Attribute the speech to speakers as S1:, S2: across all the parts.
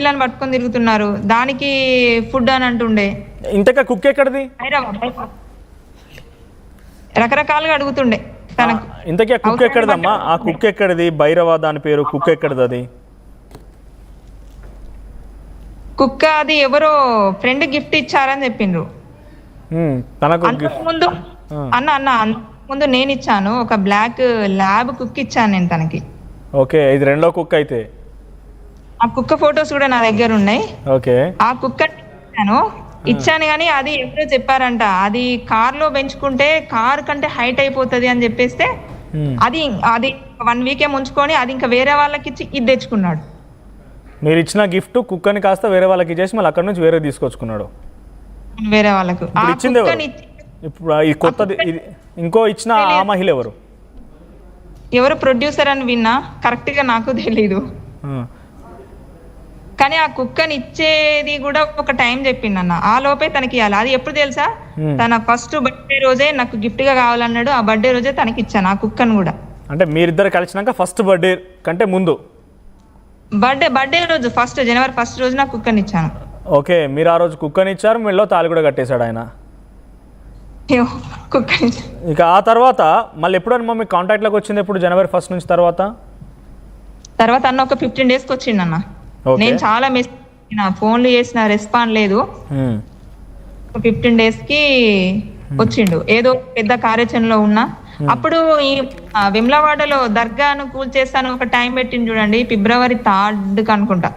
S1: పిల్లని పట్టుకొని తిరుగుతున్నారు, దానికి ఫుడ్ అని అంటుండే.
S2: ఇంతక కుక్ ఎక్కడిది?
S1: రకరకాలుగా అడుగుతుండే తనకు.
S2: ఇంతకీ ఆ కుక్ ఎక్కడిదమ్మా? ఆ కుక్ ఎక్కడిది? భైరవ దాని పేరు, కుక్ ఎక్కడిది అది?
S1: కుక్క అది ఎవరో ఫ్రెండ్ గిఫ్ట్ ఇచ్చారని చెప్పిండ్రు.
S2: తనకు
S1: ముందు అన్న ముందు నేను ఇచ్చాను, ఒక బ్లాక్ ల్యాబ్ కుక్ ఇచ్చాను నేను తనకి.
S2: ఓకే, ఇది రెండో కుక్ అయితే.
S1: ఆ కుక్క ఫొటోస్ కూడా నా దగ్గర ఉన్నాయి.
S2: ఓకే, ఆ
S1: కుక్క ఇచ్చాను కానీ అది ఎవరో చెప్పారంట, అది కార్ లో పెంచుకుంటే కార్ కంటే హైట్ అయిపోతుంది అని చెప్పేస్తే అది 1 వీకే ఉంచుకొని అది ఇంకా వేరే వాళ్ళకి ఇచ్చి ఇది తెచ్చుకున్నాడు.
S2: మీరు ఇచ్చిన గిఫ్ట్ కుక్కని కాస్త వేరే వాళ్ళకి ఇచ్చేసి మళ్ళీ అక్కడ నుంచి వేరే తీసుకొచ్చుకున్నాడు
S1: వేరే వాళ్ళకు.
S2: ఇచ్చింది ఇప్పుడు ఈ కొత్తది ఇంకో ఇచ్చిన ఆ మహిళ ఎవరు
S1: ప్రొడ్యూసర్ అని విన్నా, కరెక్ట్ గా నాకు తెలీదు. కానీ ఆ కుక్కని ఇచ్చేది కూడా ఒక టైం చెప్పిందన్న, ఆ లోపే తనకి ఇవ్వాలి. అది ఎప్పుడు తెలుసా, తన ఫస్ట్ బర్త్డే రోజే నాకు గిఫ్ట్ గా కావాలన్నాడు, ఆ బర్త్డే రోజే తనకి ఇచ్చాను ఆ కుక్కను కూడా.
S2: అంటే మీరిద్దరు కలిసినాక ఫస్ట్ బర్త్డే కంటే ముందు
S1: బర్త్డే రోజు జనవరి 1 రోజు నాకు కుక్కని ఇచ్చాను.
S2: ఓకే, మీరు ఆ రోజు కుక్కని ఇచ్చారు, మెళ్ళో తాళి కూడా కట్టేశాడు ఆయన. ఇక ఆ తర్వాత మళ్ళీ ఎప్పుడన్నా మీ కాంటాక్ట్ లోకి వచ్చింది ఎప్పుడు? జనవరి 1 నుంచి తర్వాత
S1: అన్న ఒక 15 డేస్కి వచ్చిండు అన్న. నేను చాలా ఫోన్లు చేసిన రెస్పాండ్ లేదు. 15 డేస్ కి వచ్చిండు, ఏదో పెద్ద కార్యాచరణలో ఉన్నా. అప్పుడు ఈ వెమ్లవాడలో దర్గాను కూల్చేస్తాను ఒక టైం పెట్టింది చూడండి, ఫిబ్రవరి 3 అనుకుంటా.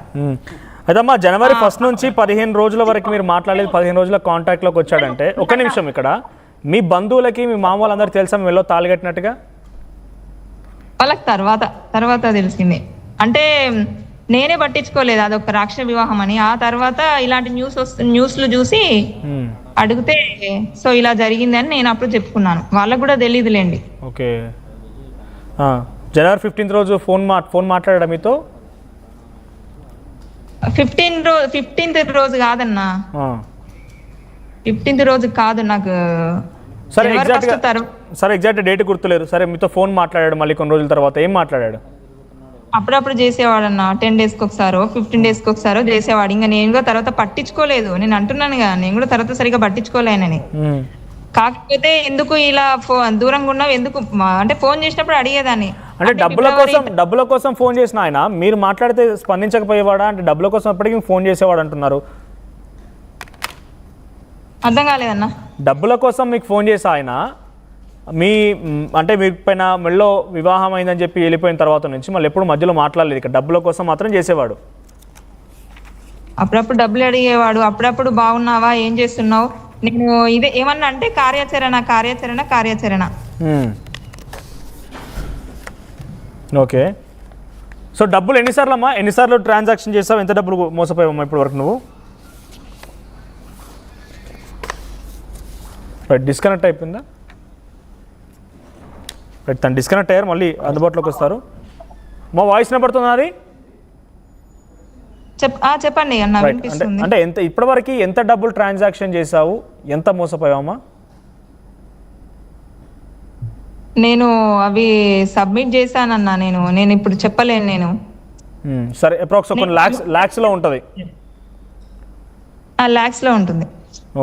S2: అదమ్మా, జనవరి 1 నుంచి 15 రోజుల వరకు మీరు మాట్లాడలేదు, 15 రోజుల కాంటాక్ట్ లోకి వచ్చాడంటే ఒక నిమిషం, ఇక్కడ మీ బంధువులకి మీ మామ వాళ్ళందరూ తెలుసా మెల్లో తాళి కట్టినట్టుగా?
S1: వాళ్ళకి తర్వాత తెలిసింది. అంటే నేనే పట్టించుకోలేదు, అదొక రాక్షస వివాహం అని. ఆ తర్వాత ఇలాంటి న్యూస్లు చూసి అడిగితే సో ఇలా జరిగిందని నేను అప్పుడు చెప్పుకున్నాను, వాళ్ళకు కూడా తెలియదులేండి.
S2: ఓకే, జనవరి 15 రోజు ఫోన్ మాట్లాడా మీతో?
S1: 15th రోజు కాదన్నా, 15th రోజు కాదు నాకు.
S2: సరే ఎగ్జాక్ట్ డేట్ గుర్తులేదు. సరే, మీతో ఫోన్ మాట్లాడాడు మళ్ళీ కొన్ని రోజుల తర్వాత, ఏం మాట్లాడాడు?
S1: అప్పుడప్పుడు చేసేవాడు అన్న, 10 డేస్కి ఒకసారో 15 డేస్కి ఒకసారో చేసేవాడు. ఇంకా నేను కూడా తర్వాత పట్టించుకోలేదు, నేను అంటున్నాను కదా, నేను కూడా తర్వాత సరిగా పట్టించుకోలేనని. కాకపోతే ఎందుకు ఇలా దూరంగా ఉన్నావు ఎందుకు అంటే ఫోన్ చేసినప్పుడు అడిగేదాన్ని.
S2: అంటే డబ్బుల కోసం ఫోన్ చేసిన ఆయన మీరు మాట్లాడితే స్పందించకపోయేవాడా? అంటే డబ్బుల కోసం ఎప్పటికీ ఫోన్ చేసేవాడు అంటున్నారు.
S1: అర్థం కాలేదన్న.
S2: డబ్బుల కోసం మీకు ఫోన్ చేసా ఆయన అంటే మీ పైన మెళ్ళో వివాహం అయిందని చెప్పి వెళ్ళిపోయిన తర్వాత నుంచి మళ్ళీ ఎప్పుడు మధ్యలో మాట్లాడలేదు, ఇక్కడ డబ్బుల కోసం మాత్రం చేసేవాడు.
S1: అప్పుడప్పుడు డబ్బులు అడిగేవాడు, అప్పుడప్పుడు బాగున్నావా ఏం చేస్తున్నావు, నేను ఇదే ఏమన్నా అంటే కార్యాచరణ.
S2: ఓకే, సో డబ్బులు ఎన్నిసార్లు ట్రాన్సాక్షన్ చేసావు? ఎంత డబ్బులు మోసపోయావమ్మా ఇప్పటి వరకు నువ్వు? డిస్కనెక్ట్ అయిపోయిందా? తను డిస్కనెక్ట్ అయ్యారు, మళ్ళీ అందుబాటులోకి వస్తారు. మా వాయిస్ వినపడుతుందా? అది
S1: చెప్పండి అన్న,
S2: అంటే ఇప్పటివరకు ఎంత డబ్బులు ట్రాన్సాక్షన్ చేసావు, ఎంత మోసపోయావమ్మా?
S1: నేను అవి సబ్మిట్ చేశానన్నా, నేను ఇప్పుడు చెప్పలేను నేను.
S2: సరే, అప్రాక్స్ కొన్ని లాక్స్ లో ఉంటుంది.
S1: లాక్స్ లో ఉంటుంది.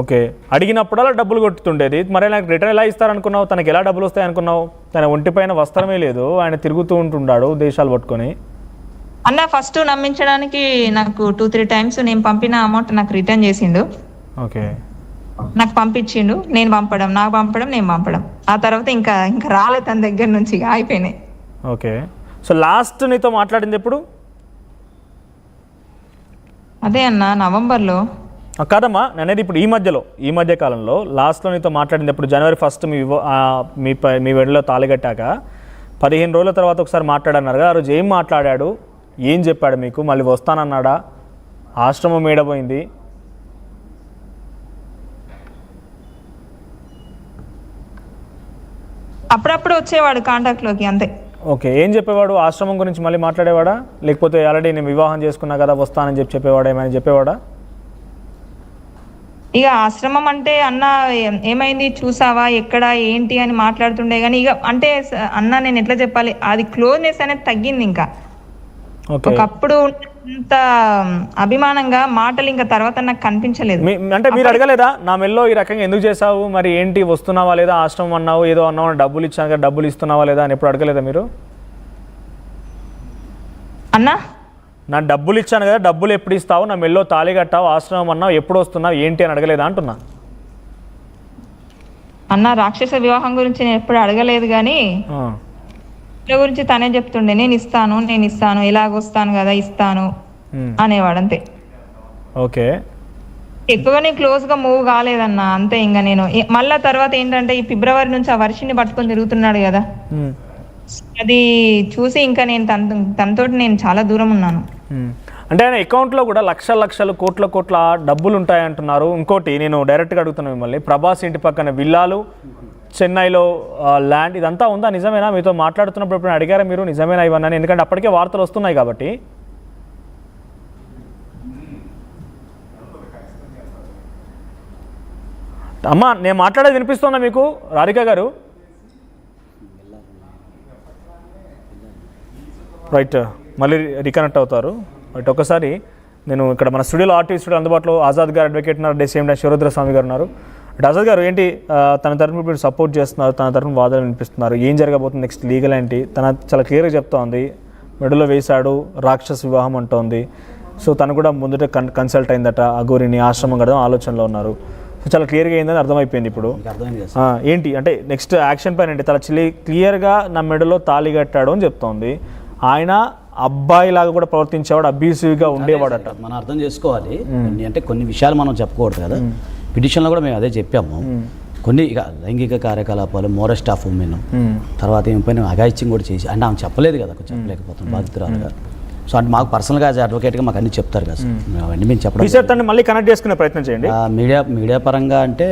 S2: ఓకే, అడిగినప్పుడల్లా డబ్బులు కొట్టుతుండేది, మరి నాకు రిటర్న్ ఎలా ఇస్తారనుకున్నావు? తనకి ఎలా డబ్బులు వస్తాయి అనుకున్నావు? తన ఒంటిపైన వస్త్రమే లేదు, ఆయన తిరుగుతూ ఉంటున్నాడు దేశాలు పట్టుకొని.
S1: అన్న ఫస్ట్ నమ్మించడానికి నాకు 2-3 టైమ్స్ నేను పంపిన అమౌంట్ నాకు రిటర్న్ చేసిండు.
S2: ఓకే,
S1: నాకు పంపించిండు, నేను పంపడం నేను పంపడం. ఆ తర్వాత ఇంకా రాలేదు తన దగ్గర నుంచి, అయిపోయినాయి.
S2: ఓకే, సో లాస్ట్ నీతో మాట్లాడింది ఎప్పుడు?
S1: అదే అన్న నవంబర్లో.
S2: కాదమ్మా, నేనేది ఇప్పుడు ఈ మధ్య కాలంలో లాస్ట్లో నీతో మాట్లాడింది ఎప్పుడు? జనవరి 1 మీ వెడలో తాళిగట్టాక 15 రోజుల తర్వాత ఒకసారి మాట్లాడన్నారు కదా, ఆ రోజు ఏం మాట్లాడాడు, ఏం చెప్పాడు మీకు? మళ్ళీ వస్తానన్నాడా? ఆశ్రమం ఏడబోయింది?
S1: అప్పుడప్పుడు వచ్చేవాడు కాంటాక్ట్ లోకి, అంతే.
S2: ఓకే, ఏం చెప్పేవాడు? ఆశ్రమం గురించి మళ్ళీ మాట్లాడేవాడా, లేకపోతే ఆల్రెడీ నేను వివాహం చేసుకున్నా కదా వస్తానని చెప్పేవాడా, ఏమైనా చెప్పేవాడా?
S1: ఇక ఆశ్రమం అంటే అన్న ఏమైంది చూసావా ఎక్కడ ఏంటి అని మాట్లాడుతుండే, కానీ ఇక అంటే అన్న నేను ఎట్లా చెప్పాలి, అది క్లోజ్నెస్ అనేది తగ్గింది. ఇంకా ఒకప్పుడు ఇంత అభిమానంగా మాటలు ఇంకా తర్వాత నాకు కనిపించలేదు.
S2: అంటే మీరు అడగలేదా నా మెల్లో ఈ రకంగా ఎందుకు చేసావు, మరి ఏంటి వస్తున్నావా లేదా, ఆశ్రమం అన్నావు ఏదో అన్నావు, డబ్బులు ఇచ్చాను కదా డబ్బులు ఇస్తున్నావా లేదా అని ఎప్పుడు అడగలేదా మీరు?
S1: అన్నా
S2: నా డబ్బులు ఇచ్చాను కదా డబ్బులు ఎప్పుడు ఇస్తావు, నా మెల్లో తాళి కట్టావు, ఆశ్రమం అన్నావు, ఎప్పుడు వస్తున్నావు ఏంటి అని అడగలేదా అంటున్నా.
S1: అన్న రాక్షస వివాహం గురించి నేను ఎప్పుడు అడగలేదు, కానీ గురించి తనే చెప్తుండే నేను ఇస్తాను ఇలాగొస్తాను కదా ఇస్తాను అనేవాడు అంతే.
S2: ఓకే,
S1: ఎక్కువగా నేను క్లోజ్ గా మూవ్ కాలేదన్న అంతే. ఇంకా నేను మళ్ళా తర్వాత ఏంటంటే ఈ ఫిబ్రవరి నుంచి ఆ వర్షిని పట్టుకొని తిరుగుతున్నాడు కదా, అది చూసి ఇంకా నేను తనతోటి నేను చాలా దూరం ఉన్నాను.
S2: అంటే ఆయన అకౌంట్లో కూడా లక్షలు కోట్ల డబ్బులు ఉంటాయంటున్నారు. ఇంకోటి నేను డైరెక్ట్గా అడుగుతున్నాను మిమ్మల్ని, ప్రభాస్ ఇంటి పక్కన విల్లాలు, చెన్నైలో ల్యాండ్, ఇదంతా ఉందా? నిజమేనా? మీతో మాట్లాడుతున్నప్పుడు ఎప్పుడు అడిగారా మీరు నిజమేనా ఇవన్నీ? ఎందుకంటే అప్పటికే వార్తలు వస్తున్నాయి కాబట్టి. అమ్మా నేను మాట్లాడేది వినిపిస్తుందా మీకు రాధిక గారు? రైట్, మళ్ళీ రీకనెక్ట్ అవుతారు. రైట్, ఒకసారి నేను ఇక్కడ మన స్టూడియోలో ఆర్టీవీ స్టూడియో అందుబాటులో ఆజాద్ గారు అడ్వకేట్ ఉన్నారు, డే సేమ్ టైం శివరుద్ర స్వామి గారు ఉన్నారు. ఆజాద్ గారు ఏంటి తన తరఫున మీరు సపోర్ట్ చేస్తున్నారు, తన తరఫున వాదనలు వినిపిస్తున్నారు, ఏం జరగబోతుంది నెక్స్ట్ లీగల్ ఏంటి? తన చాలా క్లియర్గా చెప్తా ఉంది, మెడలో వేశాడు, రాక్షస వివాహం అంటోంది. సో తను కూడా ముందట కన్సల్ట్ అయిందట, అఘోరిని ఆశ్రమం కడదాం ఆలోచనలో ఉన్నారు. సో చాలా క్లియర్గా అయిందని అర్థమైపోయింది ఇప్పుడు. ఏంటి అంటే నెక్స్ట్ యాక్షన్ పైన ఏంటి? చాలా క్లియర్గా నా మెడలో తాళి కట్టాడు అని చెప్తోంది. ఆయన అబ్బాయి లాగా కూడా ప్రవర్తించేవాడు, అబ్యూసివ్గా ఉండేవాడట.
S3: మనం అర్థం చేసుకోవాలి, అంటే కొన్ని విషయాలు మనం చెప్పకూడదు కదా. పిటిషన్లో కూడా మేము అదే చెప్పాము. కొన్ని ఇక లైంగిక కార్యకలాపాలు, మోరెస్ట్ ఆఫ్ ఉమెన్, తర్వాత ఏమైనా అగాయిత్యం కూడా చేసి, అంటే ఆమె చెప్పలేదు కదా, చెప్పలేకపోతుంది బాధితురాలుగా. సో అంటే మాకు పర్సనల్గా యాజ్ అడ్వకేట్గా మాకు అన్ని చెప్తారు కదా సార్, అవన్నీ మేము చెప్పడం.
S2: మళ్ళీ కనెక్ట్ చేసుకునే ప్రయత్నం చేయండి.
S3: మీడియా పరంగా అంటే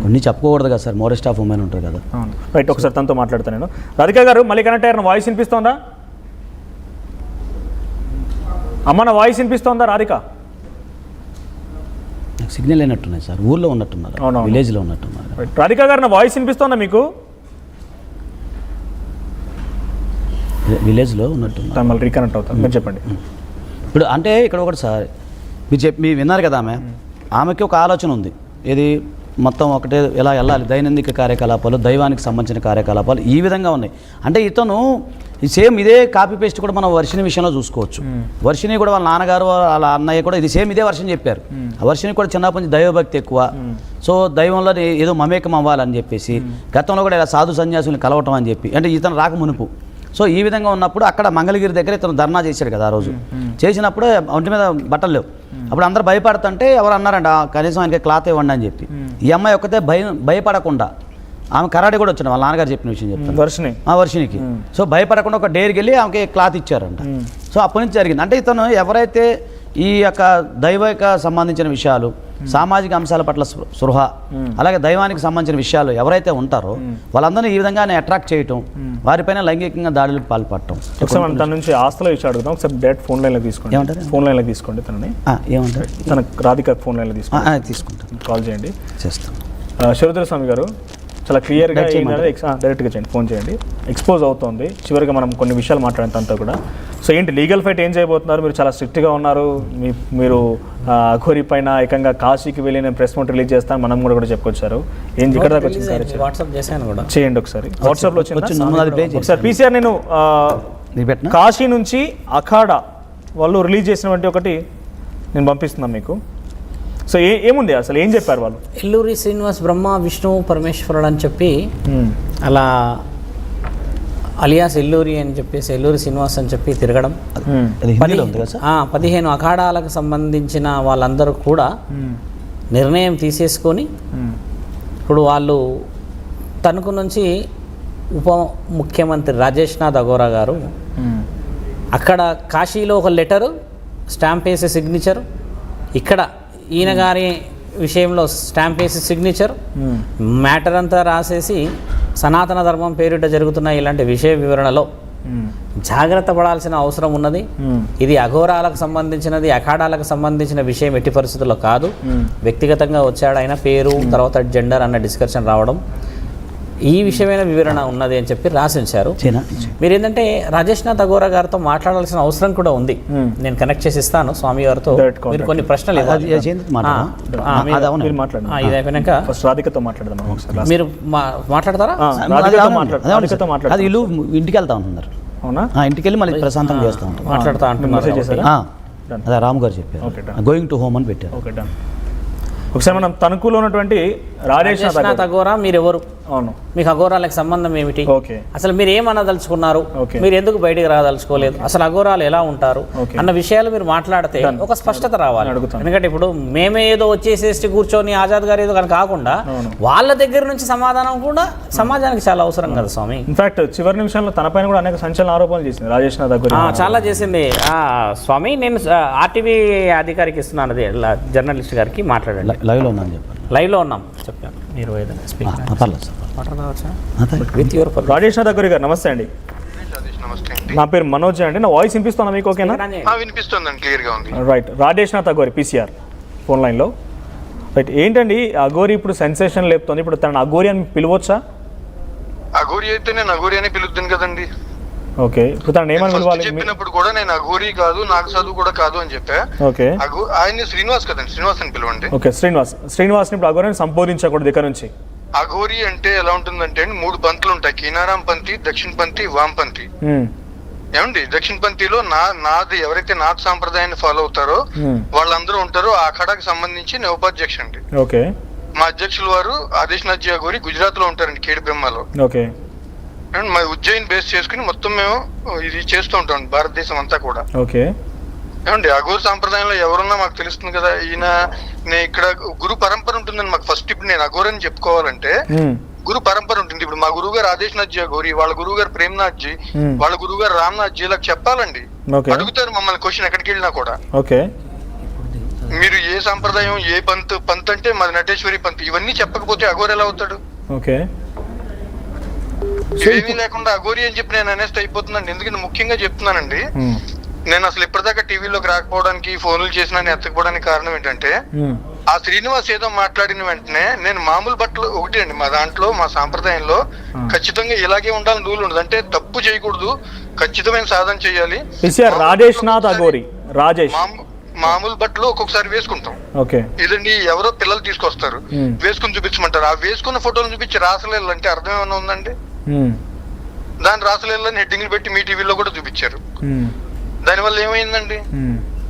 S3: కొన్ని చెప్పుకోకూడదు కదా సార్, మోరెస్ట్ ఆఫ్ ఉమెన్ ఉంటారు కదా.
S2: రైట్, ఒకసారి తనతో మాట్లాడతాను నేను. రాధిక గారు మళ్ళీ కనెక్ట్ అయ్యారు, వాయిస్ వినిపిస్తోందా అమ్మ? నా వాయిస్ వినిపిస్తోందా రాధిక?
S3: నాకు సిగ్నల్ అయినట్టున్నాయి సార్, ఊర్లో ఉన్నట్టున్నారు, విలేజ్లో ఉన్నట్టున్నారు.
S2: రాధిక గారు నా వాయిస్ వినిపిస్తోందా మీకు?
S3: విలేజ్లో ఉన్నట్టున్నారు.
S2: మళ్ళీ రీకనెక్ట్ అవుతాను, మీరు చెప్పండి.
S3: ఇప్పుడు అంటే ఇక్కడ ఒకటి సార్, మీరు విన్నారు కదా, ఆమెకి ఒక ఆలోచన ఉంది, ఏది మొత్తం ఒకటే ఎలా వెళ్ళాలి, దైనందిక కార్యకలాపాలు, దైవానికి సంబంధించిన కార్యకలాపాలు ఈ విధంగా ఉన్నాయి. అంటే ఇతను సేమ్ ఇదే కాపీ పేస్ట్ కూడా మనం వర్షిని విషయంలో చూసుకోవచ్చు. వర్షిని కూడా వాళ్ళ నాన్నగారు వాళ్ళ అన్నయ్య కూడా ఇది సేమ్ ఇదే వర్షం చెప్పారు. ఆ వర్షిని కూడా చిన్నప్పటి నుంచి దైవభక్తి ఎక్కువ, సో దైవంలో ఏదో మమేకం అవ్వాలని చెప్పేసి గతంలో కూడా ఇలా సాధు సన్యాసుల్ని కలవటం అని చెప్పి, అంటే ఇతను రాక మునుపు. సో ఈ విధంగా ఉన్నప్పుడు అక్కడ మంగళగిరి దగ్గర ఇతను ధర్నా చేశాడు కదా ఆ రోజు. చేసినప్పుడు ఒంటి మీద బట్టలు లేవు, అప్పుడు అందరూ భయపడుతుంటే ఎవరు అన్నారంట కనీసం ఆయనకి క్లాత్ ఇవ్వండి అని చెప్పి. ఈ అమ్మాయి ఒక్కతే భయపడకుండా, ఆమె కరాటే కూడా వచ్చింది, వాళ్ళ నాన్నగారు చెప్పిన విషయం చెప్తాను, వర్షినికి. సో భయపడకుండా ఒక డేర్కి వెళ్ళి ఆమెకి క్లాత్ ఇచ్చారంట. సో అప్పటి నుంచి జరిగింది. అంటే ఇతను ఎవరైతే ఈ యొక్క దైవిక సంబంధించిన విషయాలు, సామాజిక అంశాల పట్ల స్పృహ, అలాగే దైవానికి సంబంధించిన విషయాలు ఎవరైతే ఉంటారో వాళ్ళందరినీ ఈ విధంగా అట్రాక్ట్ చేయటం, వారిపైన లైంగికంగా దాడులకు పాల్పడటం.
S2: తన నుంచి ఆస్తుల విషయం అడుగుతాం, ఒకసారి డైరెక్ట్ ఫోన్ లైన్లో తీసుకోండి. ఏమంటారు? ఫోన్ లైన్లో తీసుకోండి తనని.
S3: ఏమంటారు?
S2: తన రాధిక ఫోన్ లైన్లో తీసుకోండి.
S3: తీసుకుంటాను,
S2: కాల్ చేయండి.
S3: చేస్తాను.
S2: శివరుద్ర స్వామి గారు చాలా క్లియర్గా డైరెక్ట్గా చేయండి, ఫోన్ చేయండి. ఎక్స్పోజ్ అవుతుంది, చివరిగా మనం కొన్ని విషయాలు మాట్లాడిన తనతో కూడా. సో ఏంటి లీగల్ ఫైట్ ఏం చేయబోతున్నారు? మీరు చాలా స్ట్రిక్ట్గా ఉన్నారు, మీరు అఘోరి పైన ఏకంగా కాశీకి వెళ్ళి నేను ప్రెస్ నోట్ రిలీజ్ చేస్తాను మనం కూడా చెప్పుకొచ్చారు. ఏం ఇక్కడ దాకా వచ్చింది?
S4: వాట్సాప్ చేశాను కూడా,
S2: చేయండి ఒకసారి. వాట్సాప్లో వచ్చింది ఒకసారి పీసీఆర్. నేను కాశీ నుంచి అఖాడా వాళ్ళు రిలీజ్ చేసినటువంటి ఒకటి నేను పంపిస్తున్నాను మీకు. సో ఏముంది అసలు, ఏం చెప్పారు వాళ్ళు?
S4: ఎల్లూరి శ్రీనివాస్ బ్రహ్మ విష్ణు పరమేశ్వరుడు అని చెప్పి, అలా అలియాస్ ఎల్లూరి అని చెప్పేసి ఎల్లూరి శ్రీనివాస్ అని చెప్పి తిరగడం. 15 అఖాడాలకు సంబంధించిన వాళ్ళందరూ కూడా నిర్ణయం తీసేసుకొని ఇప్పుడు వాళ్ళు తణుకు నుంచి ఉప ముఖ్యమంత్రి రాజేష్నాథ్ అఘోరా గారు అక్కడ కాశీలో ఒక లెటరు స్టాంప్ వేసే సిగ్నేచర్, ఇక్కడ ఈయన గారి విషయంలో స్టాంప్ వేసి సిగ్నేచర్, మ్యాటర్ అంతా రాసేసి సనాతన ధర్మం పేరిట జరుగుతున్న ఇలాంటి విషయ వివరణలో జాగ్రత్త పడాల్సిన అవసరం ఉన్నది. ఇది అఘోరాలకు సంబంధించినది, అఖాడాలకు సంబంధించిన విషయం ఎట్టి పరిస్థితుల్లో కాదు. వ్యక్తిగతంగా వచ్చాడు ఆయన, పేరు తర్వాత జెండర్ అన్న డిస్కషన్ రావడం, ఈ విషయమైన వివరణ ఉన్నది అని చెప్పి రాసి ఉంచారు. మీరు ఏంటంటే రాజేష్నాథ్ అఘోరా గారితో మాట్లాడాల్సిన అవసరం కూడా ఉంది. నేను కనెక్ట్ చేసి ఇస్తాను స్వామి గారితో. మీరు కొన్ని ప్రశ్నలు ఇవ్వాలి. ఇది అయిపోయినాక మీరు మాట్లాడతారా?
S3: అది ఇల్లు ఇంటికి వెళ్తా ఉంటున్నారు. అవునా? ఇంటికి వెళ్ళి మళ్ళీ ప్రశాంతంగా చేస్తూ ఉంటారు,
S4: మాట్లాడుతూ అంటున్నారు.
S3: అదే రామ్ గారు చెప్పారు, గోయింగ్ టు హోమ్ అని పెట్టారు.
S2: ఒకసారి మనం తణుకులో ఉన్నటువంటి
S4: రాజేష్నాథ్ అఘోరా మీరు ఎవరు?
S2: అవును,
S4: మీకు అఘోరాలకు సంబంధం ఏమిటి?
S2: ఓకే,
S4: అసలు మీరు ఏమనదలుచుకున్నారు? మీరు ఎందుకు బయటికి రాదలుచుకోలేదు? అసలు అఘోరాలు ఎలా ఉంటారు అన్న విషయాలు మీరు మాట్లాడితే ఒక స్పష్టత రావాలి. ఎందుకంటే ఇప్పుడు మేమే ఏదో వచ్చేసేసి కూర్చొని ఆజాద్ గారు ఏదో కానీ కాకుండా వాళ్ళ దగ్గర నుంచి సమాధానం కూడా సమాజానికి చాలా అవసరం కదా స్వామి.
S2: ఇన్ఫాక్ట్ చివరి నిమిషంలో తన పైన కూడా అనేక సంచలన ఆరోపణలు చేసింది రాజేష్నాథ్ అఘోరా.
S4: చాలా చేసింది స్వామి. నేను ఆర్టీవీ అధికారికి ఇస్తున్నాను, అది జర్నలిస్ట్ గారికి మాట్లాడండి.
S3: లైవ్లో ఉన్నాను చెప్పాను.
S4: లైవ్లో ఉన్నాం చెప్పాను. మీరు
S2: రాజేష్నాథ్ అఘోరా గారు నమస్తే అండి. నా పేరు మనోజ్ అండి. నా వాయిస్ వినిపిస్తున్నా మీకు? ఓకేనా?
S5: వినిపిస్తుందండి, క్లియర్గా ఉంది.
S2: రైట్. రాజేష్నాథ్ అఘోరి పీసీఆర్ ఫోన్ లైన్లో. రైట్. ఏంటండి అఘోరి ఇప్పుడు సెన్సేషన్ లేపుతుంది, ఇప్పుడు తన అఘోరి అని పిలవచ్చా?
S5: అఘోరి అయితే నేను అఘోరి అని పిలుద్దాను కదండి.
S2: ఓకే, ఇప్పుడు తను ఏమని పిలవాలి?
S5: చెప్పినప్పుడు కూడా నేను అఘోరి కాదు, నాకు చదువు కూడా కాదు అని చెప్పా.
S2: ఓకే,
S5: ఆయన శ్రీనివాస్ కదండి, శ్రీనివాస్ అని పిలవండి.
S2: ఓకే, శ్రీనివాస్ ఇప్పుడు అఘోరిని సంబోధించకూడదు ఇక్కడ నుంచి.
S5: అఘోరి అంటే ఎలా ఉంటుందంటే అండి, 3 పంతులు ఉంటాయి, కీనారాం పంతి, దక్షిణ పంతి, వామపంతి. ఏమండి, దక్షిణ పంతిలో నాది ఎవరైతే నాథ్ సాంప్రదాయాన్ని ఫాలో అవుతారో వాళ్ళందరూ ఉంటారు. ఆ అఖాడాకి సంబంధించి నేను ఉపాధ్యక్ష అండి.
S2: ఓకే,
S5: మా అధ్యక్షుల వారు ఆదిశనాథ్ జీ అఘోరి గుజరాత్ లో ఉంటారండి, కేడి బ్రహ్మలో.
S2: ఓకే,
S5: మా ఉజ్జయిన్ బేస్ చేసుకుని మొత్తం మేము ఇది చేస్తూ ఉంటాం భారతదేశం అంతా కూడా.
S2: ఓకే,
S5: ఏమండి అఘోర సాంప్రదాయంలో ఎవరున్నా మాకు తెలుస్తుంది కదా. ఈయన నేను ఇక్కడ గురు పరంపర ఉంటుందని మాకు ఫస్ట్. ఇప్పుడు నేను అఘోరని చెప్పుకోవాలంటే గురు పరంపర ఉంటుంది. ఇప్పుడు మా గురువు గారు ఆదేశ్నాథ్ జీ అఘోరి, వాళ్ళ గురువు గారు ప్రేమ్నాథ్ జీ, వాళ్ళ గురువు గారు రామ్నాథ్ జీ, ఇలా చెప్పాలండి. అడుగుతారు మమ్మల్ని క్వశ్చన్ ఎక్కడికి వెళ్ళినా కూడా.
S2: ఓకే,
S5: మీరు ఏ సాంప్రదాయం, ఏ పంత్ అంటే మాది నటేశ్వరి పంత్, ఇవన్నీ చెప్పకపోతే అఘోర ఎలా అవుతాడు?
S2: ఓకే,
S5: ఇవేమీ లేకుండా అఘోరి అని చెప్పి నేను అనేస్తే అయిపోతుందండి. ఎందుకంటే ముఖ్యంగా చెప్తున్నానండి, నేను అసలు ఇప్పటిదాకా టీవీలోకి రాకపోవడానికి, ఫోన్లు చేసినా ఎత్తకపోవడానికి కారణం ఏంటంటే ఆ శ్రీనివాస్ ఏదో మాట్లాడిన వెంటనే నేను మామూలు బట్టలు ఒకటి అండి, మా దాంట్లో మా సాంప్రదాయంలో ఖచ్చితంగా ఇలాగే ఉండాలని రూల్ ఉండదు. అంటే తప్పు చేయకూడదు, ఖచ్చితమైన సాధన చేయాలి.
S2: రాజేష్నాథ్ అఘోరి
S5: మామూలు బట్టలు ఒక్కొక్కసారి వేసుకుంటాం. ఇదండి ఎవరో పిల్లలు తీసుకొస్తారు, వేసుకుని చూపించమంటారు. ఆ వేసుకున్న ఫోటోలు చూపించి రాసలేదు అంటే అర్థం ఏమైనా ఉందండి? దాని రాసలేదని హెడ్డింగ్లు పెట్టి మీ టీవీలో కూడా చూపించారు. దానివల్ల ఏమైందండి?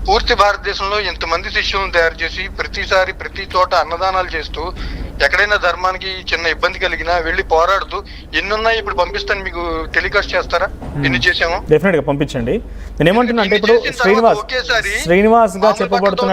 S5: పూర్తి భారతదేశంలో ఎంతమంది శిష్యులను తయారు చేసి ప్రతిసారి ప్రతి చోట అన్నదానాలు చేస్తూ, ఎక్కడైనా ధర్మానికి చిన్న ఇబ్బంది కలిగినా వెళ్ళి పోరాడుతూ ఎన్నున్నాయి. ఇప్పుడు పంపిస్తాను, మీకు టెలికాస్ట్ చేస్తారా ఎన్ని చేసామో?
S2: డెఫినెట్ గా పంపించండి. నేను ఏమంటున్నా అంటే ఇప్పుడు శ్రీనివాస్ గా చెప్పబడుతున్న